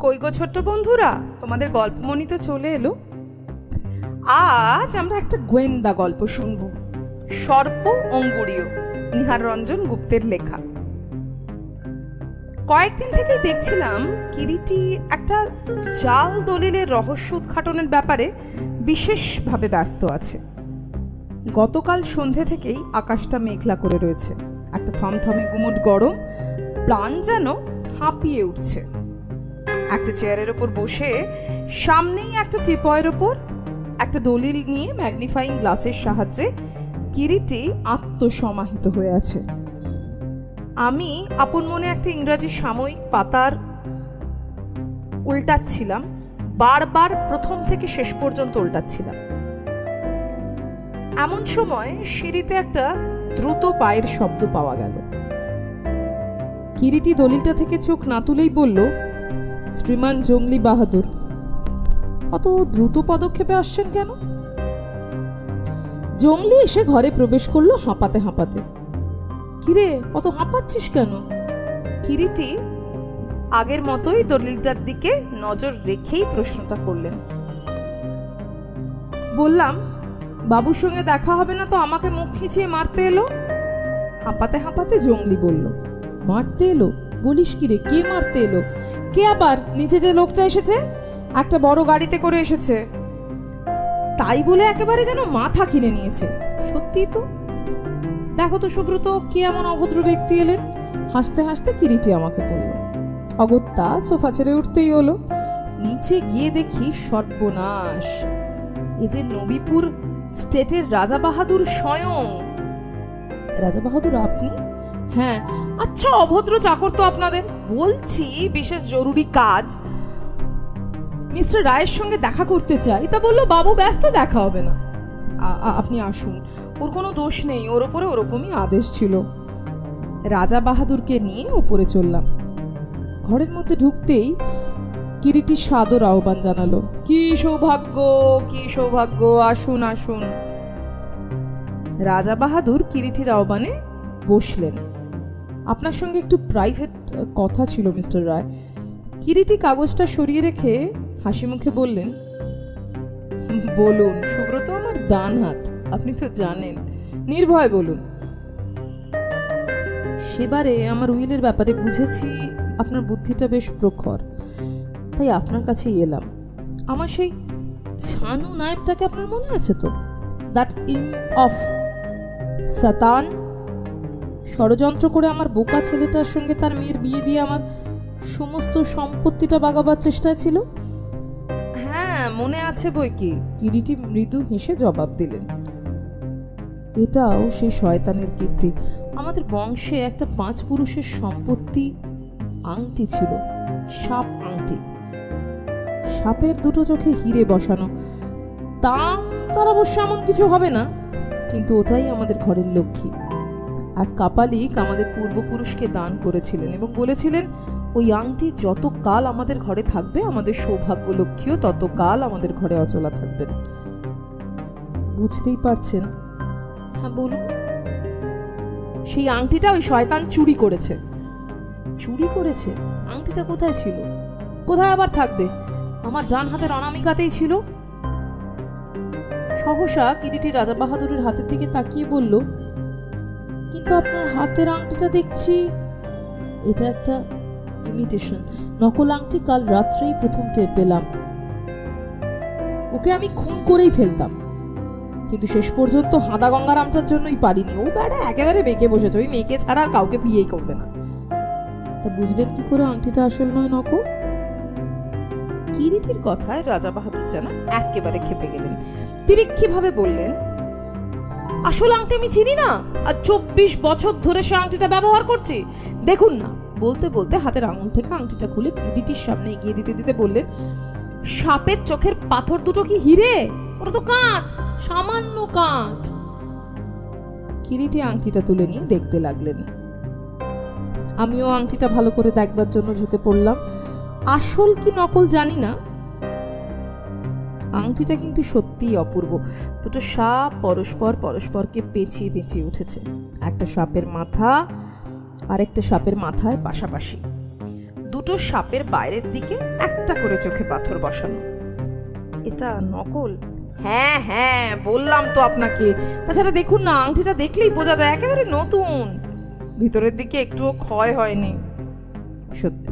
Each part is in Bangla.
কই গো ছোট্ট বন্ধুরা, তোমাদের গল্পমণি তো চলে এলো। আজ আমরা একটা গোয়েন্দা গল্প শুনব। সর্প অঙ্গুরীয়, নিহার রঞ্জন গুপ্তের লেখা। কয়েকদিন থেকেই দেখছিলাম কিরিটি একটা জাল দলিলের রহস্য উদ্ঘাটনের ব্যাপারে বিশেষভাবে ব্যস্ত আছে। গতকাল সন্ধে থেকেই আকাশটা মেঘলা করে রয়েছে, একটা থমথমে গুমোট গরম, প্রাণ যেন হাঁপিয়ে উঠছে। একটা চেয়ারের ওপর বসে সামনেই একটা টিপয়ের ওপর একটা দলিল নিয়ে ম্যাগনিফাইং গ্লাসের সাহায্যে কিরিটি আত্মসমাহিত হয়ে আছে। আমি আপন মনে একটা ইংরাজি সাময়িক পাতার উল্টাচ্ছিলাম, বারবার প্রথম থেকে শেষ পর্যন্ত উল্টাচ্ছিলাম। এমন সময় সিঁড়িতে একটা দ্রুত পায়ের শব্দ পাওয়া গেল। কিরিটি দলিলটা থেকে চোখ না তুলেই বলল, শ্রীমান জংলি বাহাদুর। অত দ্রুত পদক্ষেপে আসছেন কেন? জংলি এসে ঘরে প্রবেশ করলো হাঁপাতে হাঁপাতে। কিরে, অত হাঁপাচ্ছিস কেন? কিরিটি আগের মতোই দলিলটার দিকে নজর রেখেই প্রশ্নটা করলেন। বললাম, বাবুর সঙ্গে দেখা হবে না তো আমাকে মুখ খিচিয়ে মারতে এলো। হাঁপাতে হাঁপাতে জংলি বলল, মারতে এলো? বলিস কি রে, কে মারতে এলো? কে আবার? নিচে যে লোকটা এসেছে, একটা বড় গাড়িতে করে এসেছে, তাই বলে একেবারে যেন মাথা কিনে নিয়েছে। সত্যি তো, দেখো তো সুব্রত, কে এমন অভদ্র ব্যক্তি এলেন? হাসতে হাসতে কিরিটি আমাকে বলল। অগত্যা সোফা ছেড়ে উঠতেই হলো। নিচে গিয়ে দেখি সর্বনাশ, এ যে নবীপুর স্টেটের রাজা বাহাদুর স্বয়ং। রাজা বাহাদুর আপনি? হ্যাঁ। আচ্ছা, অভদ্র চাকর তো আপনাদের। বলছি বিশেষ জরুরি কাজ, মিস্টার রায়ের সঙ্গে দেখা করতে চাই। তা বললো বাবু ব্যস্ত, দেখা হবে না। আপনি আসুন, ওর কোনো দোষ নেই, ওর ওপরে ওরকমই আদেশ ছিল। রাজা বাহাদুরকে নিয়ে উপরে চললাম। ঘরের মধ্যে ঢুকতেই কিরিটি সাদর আহ্বান জানালো, কি সৌভাগ্য, কি সৌভাগ্য, আসুন আসুন। রাজা বাহাদুর কিরিটির আহ্বানে বসলেন। আপনার সঙ্গে একটু প্রাইভেট কথা ছিল মিস্টার রায়। কিরিটি কাগজটা সরিয়ে রেখে হাসি মুখে বললেন, বলুন সুব্রত, আমার ডান হাত, আপনি তো জানেন, নির্ভয় বলুন। সেবারে আমার উইলের ব্যাপারে বুঝেছি আপনার বুদ্ধিটা বেশ প্রখর, তাই আপনার কাছেই এলাম। আমার সেই ছানু নায়েবটাকে আপনার মনে আছে তো? দ্যাট ইম্প অফ সাতান ষড়যন্ত্র করে আমার বোকা ছেলেটার সঙ্গে তার মেয়ের বিয়ে দিয়ে আমার সমস্ত সম্পত্তিটা বাগাবার চেষ্টায় ছিল। হ্যাঁ, মনে আছে বই কি। কিরিটি মৃদু হেসে জবাব দিলেন, এটাও সেই শয়তানের কীর্তি। আমাদের বংশে একটা 5 পুরুষের সম্পত্তি আংটি ছিল, সাপ আংটি, সাপের দুটো চোখে হিরে বসানো। তার অবশ্য এমন কিছু হবে না, কিন্তু ওটাই আমাদের ঘরের লক্ষ্মী। আর কাপালিক আমাদের পূর্বপুরুষকে দান করেছিলেন এবং বলেছিলেন, ওই আংটি যত কাল আমাদের ঘরে থাকবে, আমাদের সৌভাগ্য লক্ষ্মীও তত কাল আমাদের ঘরে অচলা থাকবেন। বুঝতেই পারছেন? হ্যাঁ বলুন। সেই আংটিটা ওই শয়তান চুরি করেছে। চুরি করেছে? আংটিটা কোথায় ছিল? কোথায় আবার থাকবে? আমার ডান হাতের অনামিকাতেই ছিল। সহসা কিরিটি রাজা বাহাদুরের হাতের দিকে তাকিয়ে বলল, কিন্তু আপনার হাতের আংটিটা দেখছি এটা একটা ইমিটেশন, নকল আংটি। কাল রাত্রেই প্রথম টের পেলাম। ওকে আমি খুন করেই ফেলতাম, কিন্তু শেষ পর্যন্ত হাদা গঙ্গারামটার জন্যই পারিনি। ও বেড়া একেবারে বেঁকে বসেছে, ওই মেয়েকে ছাড়া আর কাউকে বিয়েই করবে না। তা বুঝলেন কি করে আংটিটা আসল নয় নকল? কিরিটির কথায় রাজা বাহাদুর যেন একেবারে খেপে গেলেন। তিরিক্ষি ভাবে বললেন, আসল আংটি আমি চিনি না, আর 24 বছর ধরে সে আংটিটা ব্যবহার করছি। দেখুন না। বলতে বলতে হাতের আঙুল থেকে আংটিটা খুলে কিরিটির সামনে এগিয়ে দিতে দিতে বললেন, সাপের চোখের পাথর দুটো কি হিরে? ওটা তো কাঁচ, সামান্য কাঁচ। কিরিটি আংটিটা তুলে নিয়ে দেখতে লাগলেন। আমিও আংটিটা ভালো করে দেখবার জন্য ঝুঁকে পড়লাম। আসল কি নকল জানি না, আংটিটা কিন্তু সত্যিই অপূর্ব। দুটো সাপ পরস্পরকে পেঁচিয়ে পেঁচিয়ে উঠেছে, একটা সাপের মাথা আর একটা সাপের মাথায় পাশাপাশি। দুটো সাপের বাইরের দিকে একটা করে চোখে পাথর বসানো। এটা নকল? হ্যাঁ হ্যাঁ, বললাম তো আপনাকে। তাছাড়া দেখুন না, আংটিটা দেখলেই বোঝা যায় একেবারে নতুন, ভিতরের দিকে একটুও ক্ষয় হয়নি। সত্যি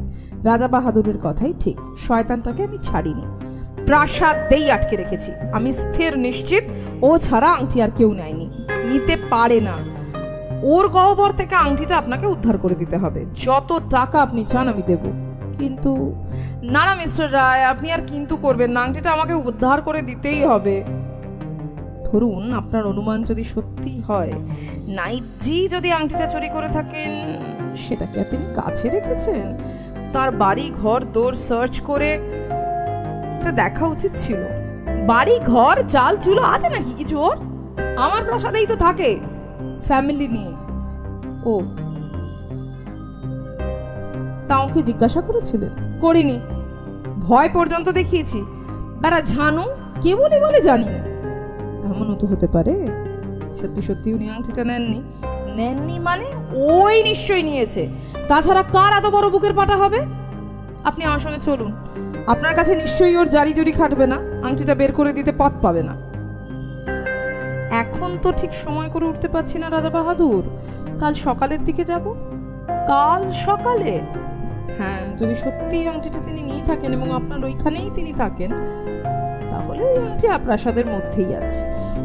রাজা বাহাদুরের কথাই ঠিক, শয়তানটাকে আমি ছাড়িনি, প্রাসাদেই আটকে রেখেছি। আমি স্থির নিশ্চিত ও ছাড়া আংটি আর কেউ নেয়নি, নিতে পারে না। ওর গহ্বর থেকে আংটিটা আপনাকে উদ্ধার করে দিতে হবে, যত টাকা আপনি চান আমি দেব। কিন্তু না না মিস্টার রায়, আপনি আর কিন্তু করবেন না, আংটিটা আমাকে উদ্ধার করে দিতেই হবে। ধরুন আপনার অনুমান যদি সত্যি হয়, নাইটজি যদি আংটিটা চুরি করে থাকেন, সেটা কি আর তিনি কাছে রেখেছেন? তার বাড়ি ঘর দৌড় সার্চ করে এটা দেখা উচিত ছিল। বাড়ি ঘর চাল চুলো আছে নাকি কিছু ওর? আমার প্রাসাদেই তো থাকে ফ্যামিলি নিয়ে। ও, তা ওকে জিজ্ঞাসা করেছিলেন? করিনি, ভয় পর্যন্ত দেখিয়েছি। বেড়া ঝানু কেবলই বলে জানি না। এমনও তো হতে পারে সত্যি সত্যি উনি আংটিটা নেননি। নেননি মানে ওই নিশ্চয়ই নিয়েছে, তাছাড়া কার এত বড় বুকের পাটা হবে? আপনি আমার সঙ্গে চলুন, আপনার কাছে নিশ্চয়ই ওর জারি জুরি খাটবে না, আংটিটা বের করে দিতে পথ পাবে না। এখন তো ঠিক সময় করে উঠতে পারছি না রাজা বাহাদুর, কাল সকালের দিকে যাব। কাল সকালে? হ্যাঁ, যদি সত্যি আংটিটা তিনি নিয়ে থাকেন এবং আপনার ওইখানেই তিনি থাকেন, তাহলে ওই আংটি প্রাসাদের মধ্যেই আছে,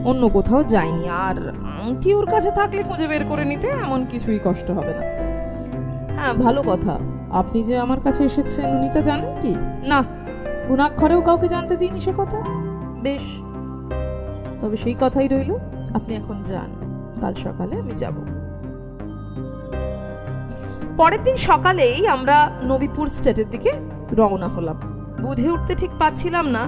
অন্য কোথাও যায়নি। আর আংটি ওর কাছে থাকলে খুঁজে বের করে নিতে এমন কিছুই কষ্ট হবে না। হ্যাঁ, ভালো কথা। আপনি যে আমার কাছে এসেছেন উনি তা জানেন কি? না, গুণাক্ষরেও কাউকে জানতে দিইনি সে কথা। বেশ, তবে সেই কথাই রইল, আপনি এখন যান, কাল সকালে আমি যাব। পরের দিন সকালেই আমরা নবীপুর স্টেটের দিকে রওনা হলাম। বুঝে উঠতে ঠিক পাচ্ছিলাম না,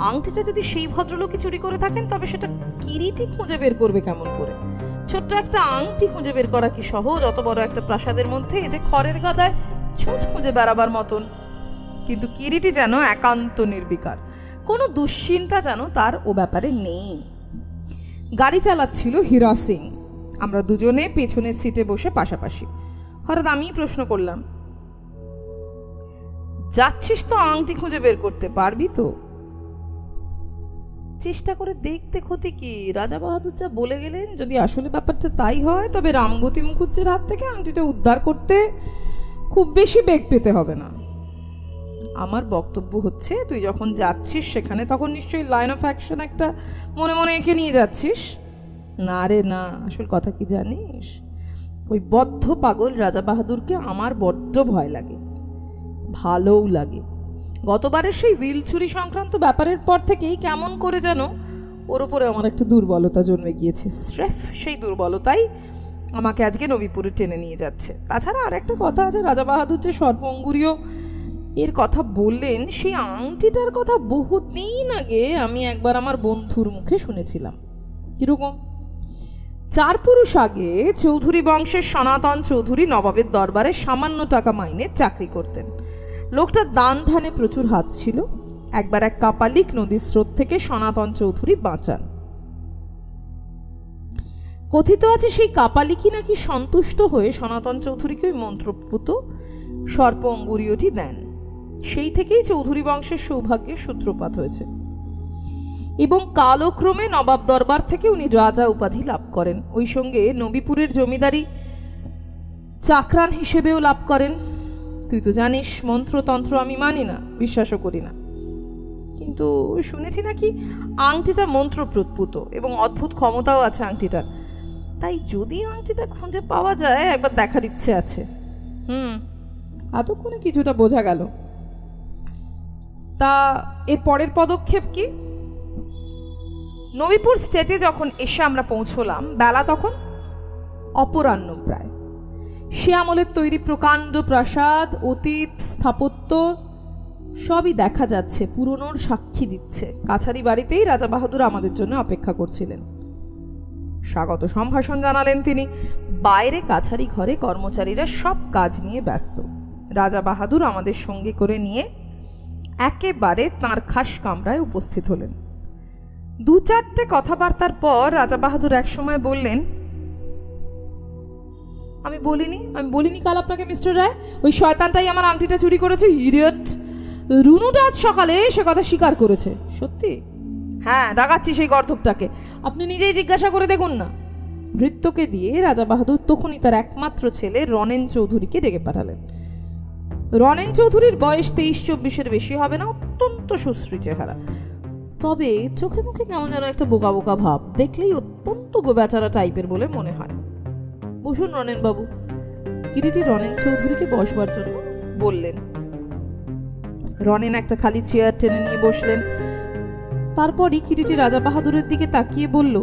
আংটিটা যদি সেই ভদ্রলোকই চুরি করে থাকেন, তবে সেটা কিরিটি খুঁজে বের করবে কেমন করে? ছোট্ট একটা আংটি খুঁজে বের করা কি সহজ? অত বড় একটা প্রাসাদের মধ্যে যে খড়ের গাদায় ছুঁচ খুঁজে বেড়াবার মতন। কিন্তু কিরিটি যেন একান্ত নির্বিকার, কোনো দুশ্চিন্তা যেন তার ও ব্যাপারে নেই। গাড়ি চালাচ্ছিল হীরা সিং, আমরা দুজনে পেছনের সিটে বসে পাশাপাশি। হঠাৎ আমি প্রশ্ন করলাম, যাচ্ছিস তো আংটি খুঁজে বের করতে, পারবি তো? চেষ্টা করে দেখতে ক্ষতি কি? রাজা বাহাদুর যা বলে গেলেন, যদি আসলে ব্যাপারটা তাই হয়, তবে রামগতি মুখুজ্জের হাত থেকে আংটিটা উদ্ধার করতে খুব বেশি বেগ পেতে হবে না। আমার বক্তব্য হচ্ছে, তুই যখন যাচ্ছিস সেখানে, তখন নিশ্চয়ই লাইন অফ অ্যাকশন একটা মনে মনে এঁকে নিয়ে যাচ্ছিস। না রে না, আসল কথা কি জানিস, ওই বদ্ধ পাগল রাজা বাহাদুরকে আমার বড্ড ভয় লাগে, ভালোও লাগে। গতবারের সেই হুইল চুরি সংক্রান্ত ব্যাপারের পর থেকেই কেমন করে যেন ওর ওপরে আমার একটা দুর্বলতা জন্মে গিয়েছে। স্রেফ সেই দুর্বলতাই আমাকে আজকে নবীপুরে টেনে নিয়ে যাচ্ছে। তাছাড়া আর একটা কথা আছে, রাজা বাহাদুর যে সর্পঙ্গুরীয় এর কথা বললেন, সেই আংটিটার কথা বহুদিন আগে আমি একবার আমার বন্ধুর মুখে শুনেছিলাম। কিরকম? 4 পুরুষ আগে চৌধুরী বংশের সনাতন চৌধুরী নবাবের দরবারে সামান্য টাকা মাইনে চাকরি করতেন। লোকটা দান ধ্যানে প্রচুর হাত ছিল। একবার এক কাপালিক নদীর স্রোত থেকে সনাতন চৌধুরী বাঁচান। কথিত আছে সেই কাপালিকই নাকি সন্তুষ্ট হয়ে সনাতন চৌধুরীকে ওই মন্ত্রপুত সর্প অঙ্গুরীয়টি দেন। সেই থেকেই চৌধুরী বংশের সৌভাগ্যের সূত্রপাত হয়েছে এবং কালক্রমে নবাব দরবার থেকে উনি রাজা উপাধি লাভ করেন। ওই সঙ্গে নবীপুরের জমিদারি চাকরান হিসেবেও লাভ করেন। তুই তো জানিস, মন্ত্রতন্ত্র আমি মানি না, বিশ্বাসও করি না, কিন্তু শুনেছি নাকি আংটিটা মন্ত্র প্রৎপুত এবং অদ্ভুত ক্ষমতাও আছে আংটিটার। তাই যদি আংটিটা খুঁজে পাওয়া যায়, একবার দেখার ইচ্ছে আছে। এতক্ষণে কিছুটা বোঝা গেল। তা এর পরের পদক্ষেপ কি? নবীপুর স্টেটে যখন এসে আমরা পৌঁছলাম, বেলা তখন অপরাহ্ন প্রায়। সে আমলের তৈরি প্রকাণ্ড প্রাসাদ, অতীত স্থাপত্য সবই দেখা যাচ্ছে, পুরনোর সাক্ষী দিচ্ছে। কাছারি বাড়িতেই রাজা বাহাদুর আমাদের জন্য অপেক্ষা করছিলেন। স্বাগত সম্ভাষণ জানালেন তিনি। বাইরে কাছারি ঘরে কর্মচারীরা সব কাজ নিয়ে ব্যস্ত। রাজা বাহাদুর আমাদের সঙ্গে করে নিয়ে একেবারে তাঁর খাস কামরায় উপস্থিত হলেন। 2-4টে কথাবার্তার পর রাজা বাহাদুর একসময় বললেন, আমি বলিনি কাল আপনাকে মিস্টার রায় ওই শয়তানটাই আমার আংটিটা চুরি করেছে? ইডিয়ট! রুনুটা আজ সকালে সে কথা স্বীকার করেছে। সত্যি? হ্যাঁ, ডাকাচ্ছি সেই গর্ধবটাকে, আপনি নিজেই জিজ্ঞাসা করে দেখুন না। ভৃত্যকে দিয়ে রাজা বাহাদুর তখনই তার একমাত্র ছেলে রনেন চৌধুরীকে ডেকে পাঠালেন। রনেন চৌধুরীর বয়স 23-24-এর বেশি হবে না, অত্যন্ত সুশ্রী চেহারা, তবে চোখে মুখে কেমন যেন একটা বোকা বোকা ভাব, দেখলেই অত্যন্ত গোবেচারা টাইপের বলে মনে হয়। বসুন রনেন বাবু। কিরিটি রনেন চৌধুরীকে বসবার জন্য বললেন। রনেন একটা খালি চেয়ার টেনে নিয়ে বসলেন। তারপরই কিরিটি রাজা বাহাদুরের দিকে তাকিয়ে বলল,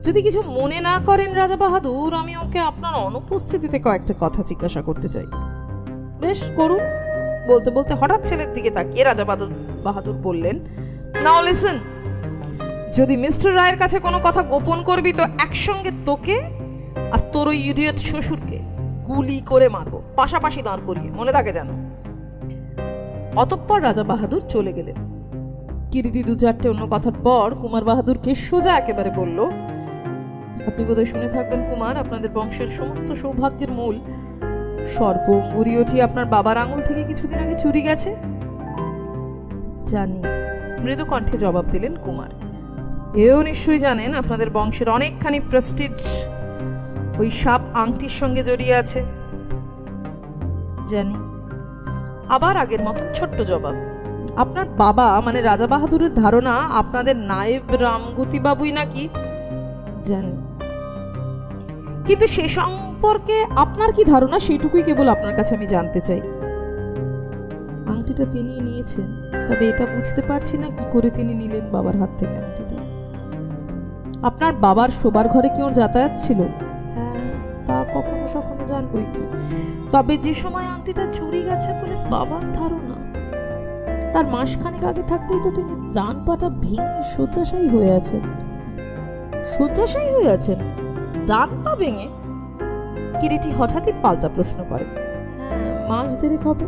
যদি কিছু মনে না করেন রাজা বাহাদুর, আমি ওকে আপনার অনুপস্থিতিতে কয়েকটা কথা জিজ্ঞাসা করতে চাই। বেশ, করুন। বলতে বলতে হঠাৎ ছেলের দিকে তাকিয়ে রাজা বাহাদুর বললেন, নাও লিসেন, যদি মিস্টার রায়ের কাছে কোনো কথা গোপন করবি তো একসঙ্গে তোকে আর তোর ওই ইডিয়ট শ্বশুরকে গুলি করে মারবো, পাশাপাশি দাঁড় করিয়ে, মনে থাকে যেন। অতঃপর রাজা বাহাদুর চলে গেলেন। কিরিটি 2-4টে অন্য কথার পর কুমার বাহাদুরকে সোজা একেবারে বলল, আপনি বোধহয় শুনে থাকবেন কুমার, আপনাদের বংশের সমস্ত সৌভাগ্যের মূল সর্পঙ্গুরীয়টি আপনার বাবার আঙুল থেকে কিছুদিন আগে চুরি গেছে। জানি, মৃদু কণ্ঠে জবাব দিলেন কুমার। এও নিশ্চয়ই জানেন আপনাদের বংশের অনেকখানি প্রেস্টিজ ওই সাপ আংটির সঙ্গে জড়িয়ে আছে। জানি। আবার আগের মতন ছোট্ট জবাব, আপনার বাবা মানে রাজা বাহাদুরের ধারণা আপনাদের নায়েব রামগতি বাবুই নাকি। জানি, কিন্তু সে সম্পর্কে আপনার কি ধারণা সেটুকুই কেবল আপনার কাছে আমি জানতে চাই। আংটিটা তিনি নিয়েছেন, তবে এটা বুঝতে পারছি না কি করে তিনি নিলেন বাবার হাত থেকে আংটিটা। আপনার বাবার শোবার ঘরে কি ওর যাতায়াত ছিল? হ্যাঁ, তা কখনো সখনো জানবই কি, তবে যে সময় আংটিটা চুরি গেছে বলে বাবার ধারণা, তার মাসখানেক আগে থাকতেই তো তিনি ডান পাটা ভেঙে শয্যাশায়ী হয়ে আছেন। শয্যাশায়ী হয়ে আছেন? ডান পা ভেঙে? কিরিটি হঠাৎই পাল্টা প্রশ্ন করে। হ্যাঁ, মাস দেড়েক হবে।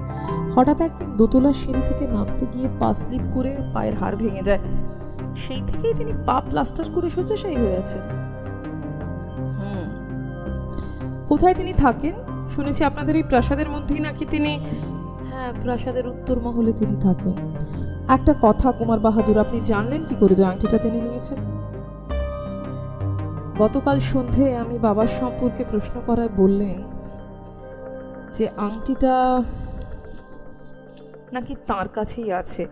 হঠাৎ একদিন দোতলার সিঁড়ি থেকে নামতে গিয়ে পা স্লিপ করে পায়ের হাড় ভেঙে যায়, সেই থেকেই তিনি পা প্লাস্টার করে শয্যাশায়ী হয়ে আছেন। কোথায় তিনি থাকেন? শুনেছি আপনাদের এই প্রাসাদের মধ্যেই নাকি তিনি। হ্যাঁ, প্রাসাদের উত্তর মহলে তিনি থাকেন। একটা কথা কুমার বাহাদুর, আপনি জানলেন কি করে যে আংটিটা তিনি নিয়েছেন? গতকাল সন্ধে আমি বাবার সম্পর্কে প্রশ্ন করায় বললেন যে আংটিটা নাকি তার কাছেই আছে।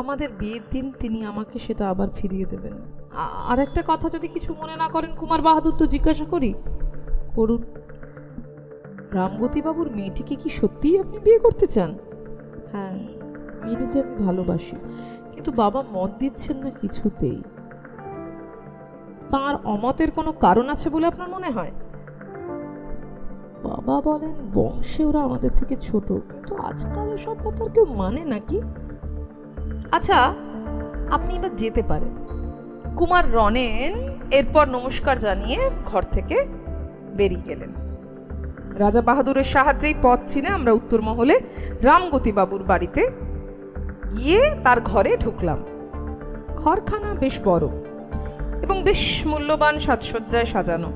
আমাদের বিয়ের দিন তিনি আমাকে সেটা আবার ফিরিয়ে দেবেন। আর একটা কথা, যদি কিছু মনে না করেন কুমার বাহাদুর, তো জিজ্ঞাসা করি। করুন। রামগতি বাবুর মেয়েটিকে কি সত্যিই আপনি বিয়ে করতে চান? হ্যাঁ, মিনুকে আমি ভালোবাসি, কিন্তু বাবা মত দিচ্ছেন না কিছুতেই। তার অমতের কোনো কারণ আছে বলে আপনার মনে হয়? বাবা বলেন বংশে ওরা আমাদের থেকে ছোট, কিন্তু আজকাল সব ব্যাপার কেউ মানে নাকি। আচ্ছা, আপনি এবার যেতে পারেন। কুমার রনেন এরপর নমস্কার জানিয়ে ঘর থেকে বেরিয়ে গেলেন। রাজা বাহাদুরের সাহায্যেই পথ চিনে আমরা উত্তর মহলে রামগতি বাবুর বাড়িতে গিয়ে তার ঘরে ঢুকলাম। ঘরখানা বেশ বড় এবং বেশ মূল্যবান সাজসজ্জায় সাজানো।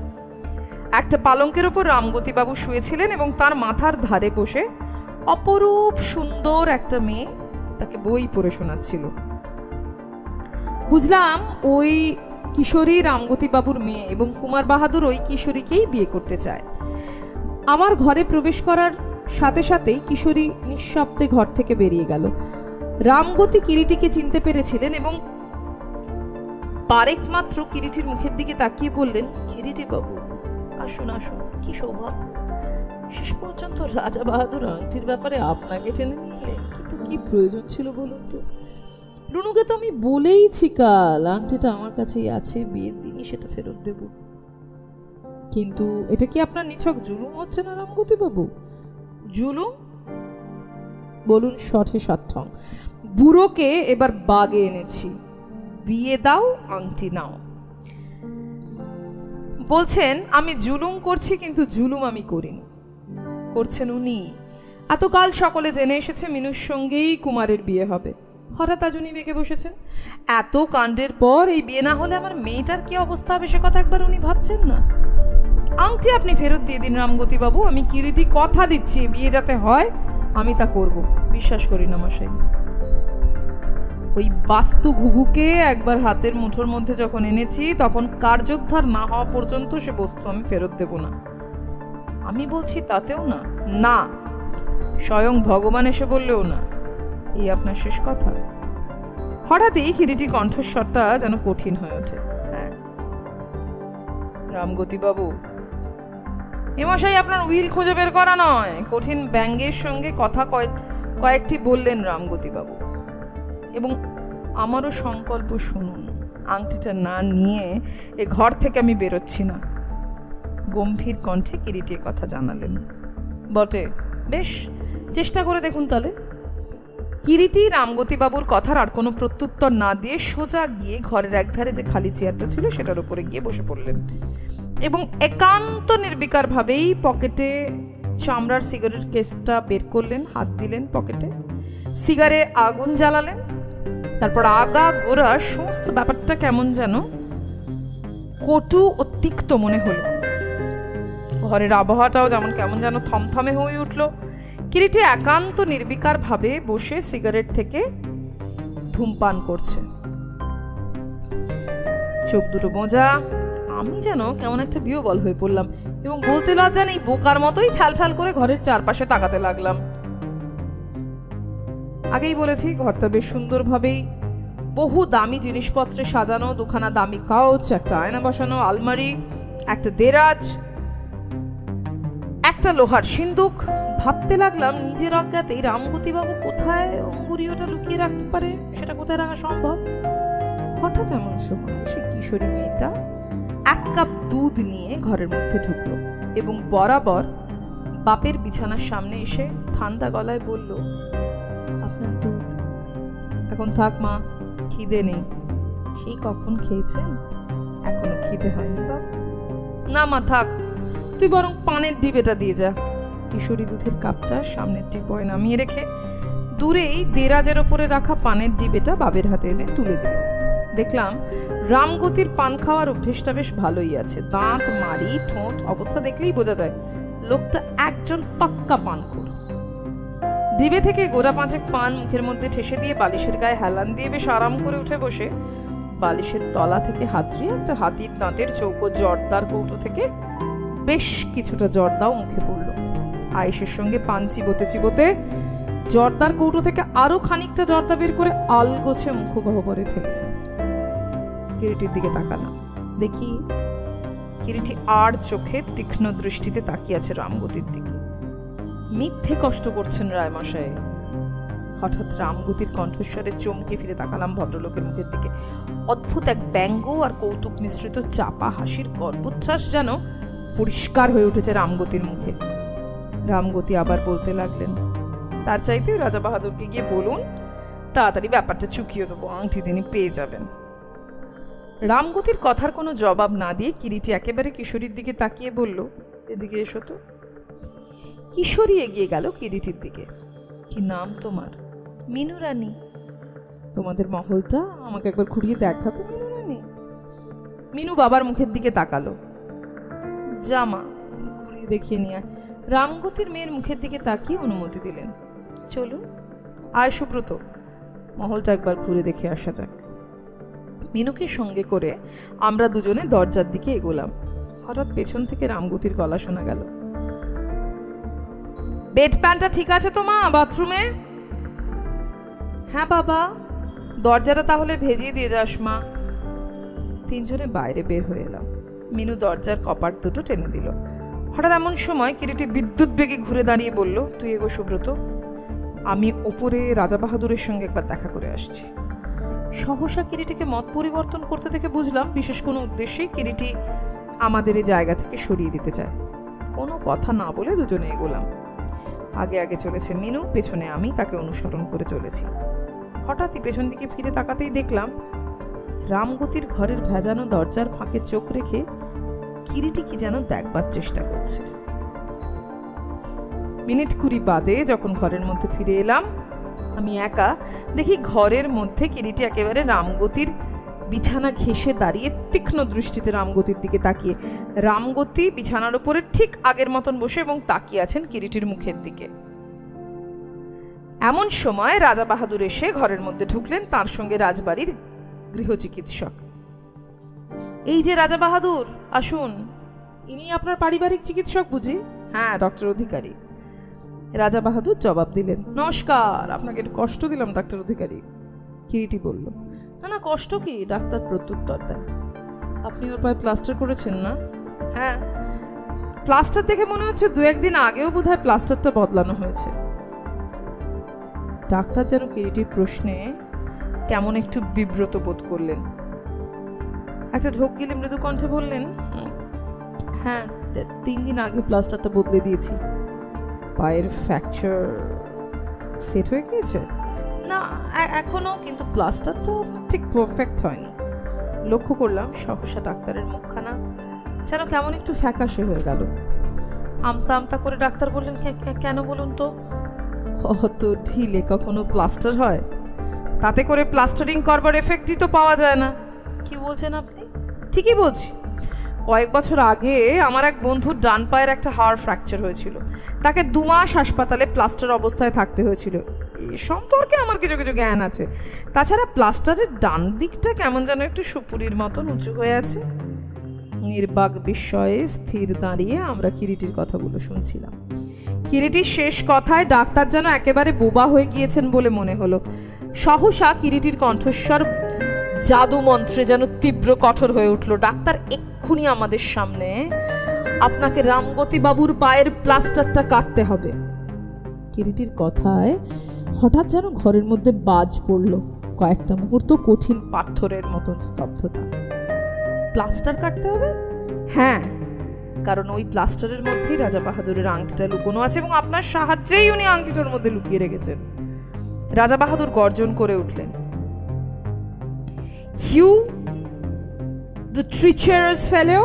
একটা পালঙ্কের ওপর রামগতি বাবু শুয়েছিলেন এবং তার মাথার ধারে বসে অপরূপ সুন্দর একটা মেয়ে তাকে বই পড়ে শোনাচ্ছিল। বুঝলাম ওই কিশোরী রামগতি বাবুর মেয়ে এবং কুমার বাহাদুর ওই কিশোরীকেই বিয়ে করতে চায়। আমার ঘরে প্রবেশ করার সাথে সাথেই কিশোরী নিঃশব্দে ঘর থেকে বেরিয়ে গেল। রামগতি কিরিটিকে চিনতে পেরেছিলেন এবং পারেক মাত্র কিরিটির মুখের দিকে তাকিয়ে বললেন, কিরিটি বাবু, আসুন আসুন, কি সৌভাগ্য। শেষ পর্যন্ত রাজা বাহাদুর আংটির ব্যাপারে আপনাকে টেনে নিলেন, কিন্তু কি প্রয়োজন ছিল বলুন তো? রুনুকে তো আমি বলেইছি কাল আংটিটা আমার কাছেই আছে, বিয়ের দিনই সেটা ফেরত দেব। কিন্তু এটা কি আপনার নিছক জুলুম হচ্ছে না রামগতি বাবু? জুলুম? বলুন শঠে সাঠং। বুড়োকে এবার বাগে এনেছি, বিয়ে দাও, আংটি নাও। বলছেন আমি জুলুম করছি, কিন্তু জুলুম আমি করিনি, করছেন উনি। এতকাল সকলে জেনে এসেছে মিনুর সঙ্গেই কুমারের বিয়ে হবে, হঠাৎ আজ উনি বেঁকে বসেছেন। এত কাণ্ডের পর এই বিয়ে না হলে আমার মেয়েটার কি অবস্থা হবে সে কথা একবার উনি ভাবছেন না? আংটি আপনি ফেরত দিয়ে দিন রামগতি বাবু, আমি কিরিটি কথা দিচ্ছি বিয়ে যাতে হয় আমি তা করব, বিশ্বাস করি না মশাই। ওই বাস্তু ঘুঘুকে একবার হাতের মুঠোর মধ্যে যখন এনেছি তখন কার্যোদ্ধার না হওয়া পর্যন্ত সে বস্তু আমি ফেরত দেব না। আমি বলছি তাতেও না, না স্বয়ং ভগবান এসে বললেও না। এই আপনার শেষ কথা? হঠাৎই কিরিটির কণ্ঠস্বরটা যেন কঠিন হয়ে ওঠে। হ্যাঁ রামগতি বাবু, এ মশাই আপনার উইল খুঁজে বের করা নয়। কঠিন ব্যঙ্গের সঙ্গে কথা কয়েকটি বললেন রামগতি বাবু। এবং আমারও সংকল্প শুনুন, আংটিটা না নিয়ে এ ঘর থেকে আমি বেরোচ্ছি না। গম্ভীর কণ্ঠে কিরিটি কথা জানালেন। বটে, বেশ চেষ্টা করে দেখুন তাহলে। কিরিটি রামগতি বাবুর কথার আর কোনো প্রত্যুত্তর না দিয়ে সোজা গিয়ে ঘরের একধারে যে খালি চেয়ারটা ছিল সেটার উপরে গিয়ে বসে পড়লেন এবং একান্ত নির্বিকারভাবেই পকেটে চামড়ার সিগারেট কেসটা বের করলেন, হাত দিলেন পকেটে, সিগারে আগুন জ্বালালেন। তারপর আগা গোড়া সমস্ত ব্যাপারটা কেমন যেন কটু ও তিক্ত মনে হলো। ঘরের আবহাওয়াটাও যেমন কেমন যেন থমথমে হয়ে উঠল। কিরিটি একান্ত নির্বিকার ভাবে বসে সিগারেট থেকে ধূমপান করছে, চোখ দুটো মোজা। আমি যেন কেমন একটা বিহ্বল হয়ে পড়লাম এবং বলতে লজ্জা নেই বোকার মতোই ফ্যাল ফ্যাল করে ঘরের চারপাশে তাকাতে লাগলাম। আগেই বলেছি ঘরটা বেশ সুন্দরভাবেই বহু দামি জিনিসপত্রে সাজানো, দুখানা দামি কাউচ, একটা আয়না বসানো, আলমারি, একটা দেরাজ, একটা লোহার সিন্দুক। ভাবতে লাগলাম নিজের অজ্ঞাতেই রামগতি বাবু কোথায় অঙ্গুরীয়টা লুকিয়ে রাখতে পারে, সেটা কোথায় রাখা সম্ভব। হঠাৎ এমন সময় সে কিশোরী মেয়েটা এক কাপ দুধ নিয়ে ঘরের মধ্যে ঢুকলো এবং বরাবর বাপের বিছানার সামনে এসে ঠান্ডা গলায় বলল, আপনার দুধ। এখন থাক মা, খিদে নেই। সেই কখন খেয়েছেন? এখনো খিদে হয়নি বাপ। না মা থাক, তুই বরং পানের ডিবেটা দিয়ে যা। কিশোরী দুধের কাপটা সামনের টিপয় নামিয়ে রেখে দূরেই দেরাজের ওপরে রাখা পানের ডিবেটা বাবের হাতে এনে তুলে দিল। দেখলাম রামগতির পান খাওয়ার অভ্যেসটা বেশ ভালোই আছে। দাঁত, মাড়ি, ঠোঁট অবস্থা দেখলেই বোঝা যায় লোকটা একজন পাক্কা পানখোর। ডিবে থেকে গোড়া পাঁচেক পান মুখের মধ্যে ঠেসে দিয়ে বালিশের গায়ে হেলান দিয়ে বেশ আরাম করে উঠে বসে বালিশের তলা থেকে হাতড়িয়ে একটা হাতির দাঁতের চৌকো জর্দার কৌটো থেকে বেশ কিছুটা জর্দাও মুখে পড়ল। আয়েশের সঙ্গে পান চিবোতে চিবোতে জর্দার কৌটো থেকে আরো খানিকটা জর্দা বের করে আলগোছে মুখগহ্বরে ফেলে কিরিটির দিকে তাকালাম। দেখি কিরিটি আর চোখে তীক্ষ্ণ দৃষ্টিতে তাকিয়ে আছে রামগতির দিকে। মিথ্যে কষ্ট করছেন রায়মশাই। হঠাৎ রামগতির কণ্ঠস্বরে চমকে ফিরে তাকালাম ভদ্রলোকের মুখের দিকে। অদ্ভুত এক ব্যঙ্গ আর কৌতুক মিশ্রিত চাপা হাসির গর্বোচ্ছ্বাস যেন পরিষ্কার হয়ে উঠেছে রামগতির মুখে। রামগতি আবার বলতে লাগলেন, তার চাইতে রাজা বাহাদুরকে গিয়ে বলুন তাড়াতাড়ি ব্যাপারটা চুকিয়ে দেবো, আংটি তিনি পেয়ে যাবেন। রামগতির কথার কোনো জবাব না দিয়ে কিরিটি একেবারে কিশোরীর দিকে তাকিয়ে বলল, এদিকে এসো তো। কিশোরী এগিয়ে গেল কিরিটির দিকে। কি নাম তোমার? মিনু রানী। তোমাদের মহলটা আমাকে একবার ঘুরিয়ে দেখাবে মিনু রানী? মিনু বাবার মুখের দিকে তাকালো। জামা ঘুরিয়ে দেখিয়ে নিয়ে রামগতির মেয়ের মুখের দিকে তাকিয়ে অনুমতি দিলেন। চলুন আয় সুব্রত, মহলটা একবার ঘুরে দেখে আসা যাক। মিনুকে সঙ্গে করে আমরা দুজনে দরজার দিকে এগোলাম। হঠাৎ পেছন থেকে রামগতির গলা শোনা গেল, বেড প্যানটা ঠিক আছে তো মা বাথরুমে? হ্যাঁ বাবা। দরজাটা তাহলে ভেজিয়ে দিয়ে যাস মা। তিনজনে বাইরে বের হয়ে এলাম। মিনু দরজার কপাট দুটো টেনে দিল। হঠাৎ এমন সময় কিরিটি বিদ্যুৎ বেগে ঘুরে দাঁড়িয়ে বলল, তুই এগো সুব্রত, আমি ওপরে রাজা বাহাদুরের সঙ্গে একবার দেখা করে আসছি। সহসা কিরিটিকে মত পরিবর্তন করতে দেখে বুঝলাম বিশেষ কোনো উদ্দেশ্যেই কিরিটি আমাদের এই জায়গা থেকে সরিয়ে দিতে চায়। কোনো কথা না বলে দুজনে এগোলাম। আগে আগে চলেছে মিনু, পেছনে আমি তাকে অনুসরণ করে চলেছি। হঠাৎই পেছন দিকে ফিরে তাকাতেই দেখলাম রামগতির ঘরের ভেজানো দরজার ফাঁকে চোখ রেখে কিরিটি কি যেন দেখবার চেষ্টা করছে। মিনিট 20 বাদে যখন ঘরের মধ্যে ফিরে এলাম, আমি একা, দেখি ঘরের মধ্যে কিরিটি একেবারে রামগতির বিছানা ঘেঁষে দাঁড়িয়ে তীক্ষ্ণ দৃষ্টিতে রামগতির দিকে তাকিয়ে। রামগতি বিছানার উপরে ঠিক আগের মতন বসে এবং তাকিয়ে আছেন কিরিটির মুখের দিকে। এমন সময় রাজা বাহাদুর এসে ঘরের মধ্যে ঢুকলেন, তার সঙ্গে রাজবাড়ির গৃহচিকিৎসক। এই যে রাজা বাহাদুর, আসুন। ইনি আপনার পারিবারিক চিকিৎসক বুঝি? হ্যাঁ, ডক্টর অধিকারী। রাজা বাহাদুর জবাব দিলেন। নমস্কার, আপনাকে একটু কষ্ট দিলাম ডাক্তার অধিকারী। কিরিটি বলল। না না, কষ্ট কি? ডাক্তার প্রত্যুত্তর দেন। আপনি ওর পায়ে প্লাস্টার করেছেন না? হ্যাঁ, প্লাস্টার দেখে মনে হচ্ছে 2-1 দিন আগেও বোধহয় প্লাস্টারটা বদলানো হয়েছে। ডাক্তার যেন কিরিটির প্রশ্নে কেমন একটু বিব্রত বোধ করলেন। একটা ঢোক গিলে মৃদু কণ্ঠে বললেন, হ্যাঁ, 3 দিন আগে প্লাস্টারটা বদলে দিয়েছি। পায়ের ফ্র্যাকচার সেট হয়ে গিয়েছে? না, এখনো, কিন্তু প্লাস্টারটা ঠিক পারফেক্ট হয়নি। লক্ষ্য করলাম সহসা ডাক্তারের মুখখানা যেন কেমন একটু ফ্যাকাশে হয়ে গেল। আমতা আমতা করে ডাক্তার বললেন, কেন বলুন তো? অত ঢিলে কখনো প্লাস্টার হয়? তাতে করে প্লাস্টারিং করবার এফেক্টই তো পাওয়া যায় না। কি বলছেন আপনি? ঠিকই বলছি। কয়েক বছর আগে আমার এক বন্ধুর ডান পায়ের একটা হাড় ফ্র্যাকচার হয়েছিল। তাকে 2 মাস হাসপাতালে প্লাস্টার অবস্থায় থাকতে হয়েছিল। এ সম্পর্কে আমার কিছু কিছু জ্ঞান আছে। তাছাড়া প্লাস্টারের ডান দিকটা কেমন যেন একটু সুপুরির মতন উঁচু হয়ে আছে। নির্বাক বিস্ময়ে স্থির দাঁড়িয়ে আমরা কিরিটির কথাগুলো শুনছিলাম। কিরিটির শেষ কথায় ডাক্তার যেন একেবারে বোবা হয়ে গিয়েছেন বলে মনে হলো। সহসা কিরিটির কণ্ঠস্বর জাদু মন্ত্রে যেন তীব্র কঠোর হয়ে উঠল। ডাক্তার, এক্ষুনি আমাদের সামনে আপনাকে রামগতি বাবুর পায়ের প্লাস্টারটা কাটতে হবে। কিরিটির কথায় হঠাৎ যেন ঘরের মধ্যে বাজ পড়ল। কয়েকটা মুহূর্ত কঠিন পাথরের মতন স্তব্ধতা। প্লাস্টার কাটতে হবে? হ্যাঁ, কারণ ওই প্লাস্টারের মধ্যেই রাজা বাহাদুরের আংটিটা লুকোনো আছে এবং আপনার সাহায্যেই উনি আংটিটার মধ্যে লুকিয়ে রেখেছেন। রাজা বাহাদুর গর্জন করে উঠলেন, You, the treacherous fellow,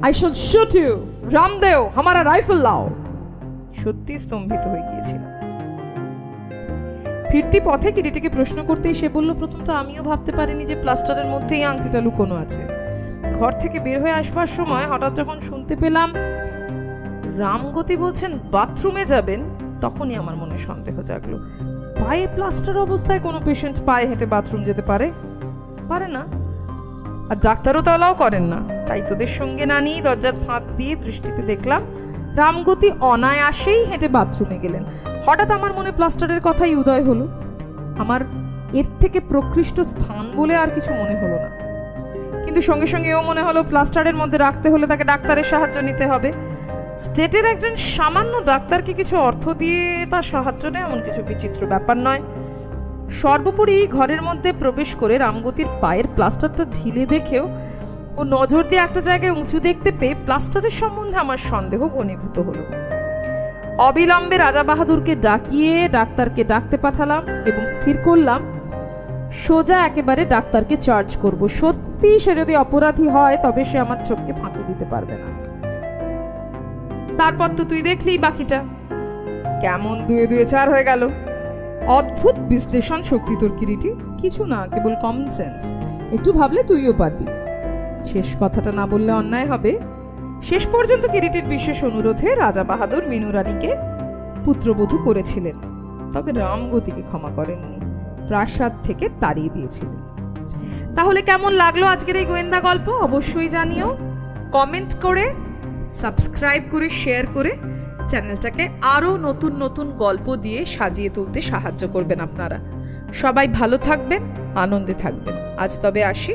I shall shoot you. Ramdev, हमारा রাইফেল লাও। সত্যি স্তম্ভিত হয়ে গিয়েছিল। ফিরতি পথে কিরিটিকে প্রশ্ন করতেই সে বলল, প্রথমটা আমিও ভাবতে পারিনি যে প্লাস্টারের মধ্যেই আংটিটা লুকোনো আছে। ঘর থেকে বের হয়ে আসবার সময় হঠাৎ যখন শুনতে পেলাম রামগতি বলছেন বাথরুমে যাবেন, তখনই আমার মনে সন্দেহ জাগলো। পায়ে প্লাস্টার অবস্থায় কোনো পেশেন্ট পায়ে হেঁটে বাথরুম যেতে পারে না, আর ডাক্তারও তা অ্যালাউ করেন না। তাই তোদের সঙ্গে না নিয়ে দরজার ফাঁক দিয়ে দৃষ্টিতে দেখলাম রামগতি অনায়াসেই হেঁটে বাথরুমে গেলেন। হঠাৎ আমার মনে প্লাস্টারের কথাই উদয় হলো। আমার এর থেকে প্রকৃষ্ট স্থান বলে আর কিছু মনে হলো না, কিন্তু সঙ্গে সঙ্গে এও মনে হলো প্লাস্টারের মধ্যে রাখতে হলে তাকে ডাক্তারের সাহায্য নিতে হবে। স্টেটের একজন সামান্য ডাক্তারকে কিছু অর্থ দিয়ে তার সাহায্য নেয় এমন কিছু বিচিত্র ব্যাপার নয়। সর্বোপরি ঘরের মধ্যে প্রবেশ করে রামগতির পায়ের প্লাস্টারটা ঢিলে দেখেও ও নজর দিয়ে একটা জায়গায় উঁচু দেখতে পেয়ে প্লাস্টারের সম্বন্ধে আমার সন্দেহ ঘনীভূত হলো। অবিলম্বে রাজা বাহাদুরকে ডাকিয়ে ডাক্তারকে ডাকতে পাঠালাম এবং স্থির করলাম সোজা একেবারে ডাক্তারকে চার্জ করব। সত্যি সে যদি অপরাধী হয় তবে সে আমার চোখকে ফাঁকি দিতে পারবে না। তারপর তো তুই দেখলি বাকিটা, কেমন 2 2 4 হয়ে গেল। অদ্ভুত বিশ্লেষণ শক্তি তোর কিরিটি, কিছু না, কেবল কমন সেন্স। একটু ভাবলে তুইও পারবি। শেষ কথাটা না বললে অন্যায় হবে। শেষ পর্যন্ত কিরিটির বিশেষ অনুরোধে রাজা বাহাদুর মিনু রানীকে পুত্রবধূ করেছিলেন, তবে রামগতিকে ক্ষমা করেননি, প্রাসাদ থেকে তাড়িয়ে দিয়েছিলেন। তাহলে কেমন লাগলো আজকের এই গোয়েন্দা গল্প অবশ্যই জানিও। কমেন্ট করে, সাবস্ক্রাইব করে, শেয়ার করে চ্যানেলটাকে আরও নতুন নতুন গল্প দিয়ে সাজিয়ে তুলতে সাহায্য করবেন আপনারা। সবাই ভালো থাকবেন, আনন্দে থাকবেন। আজ তবে আসি।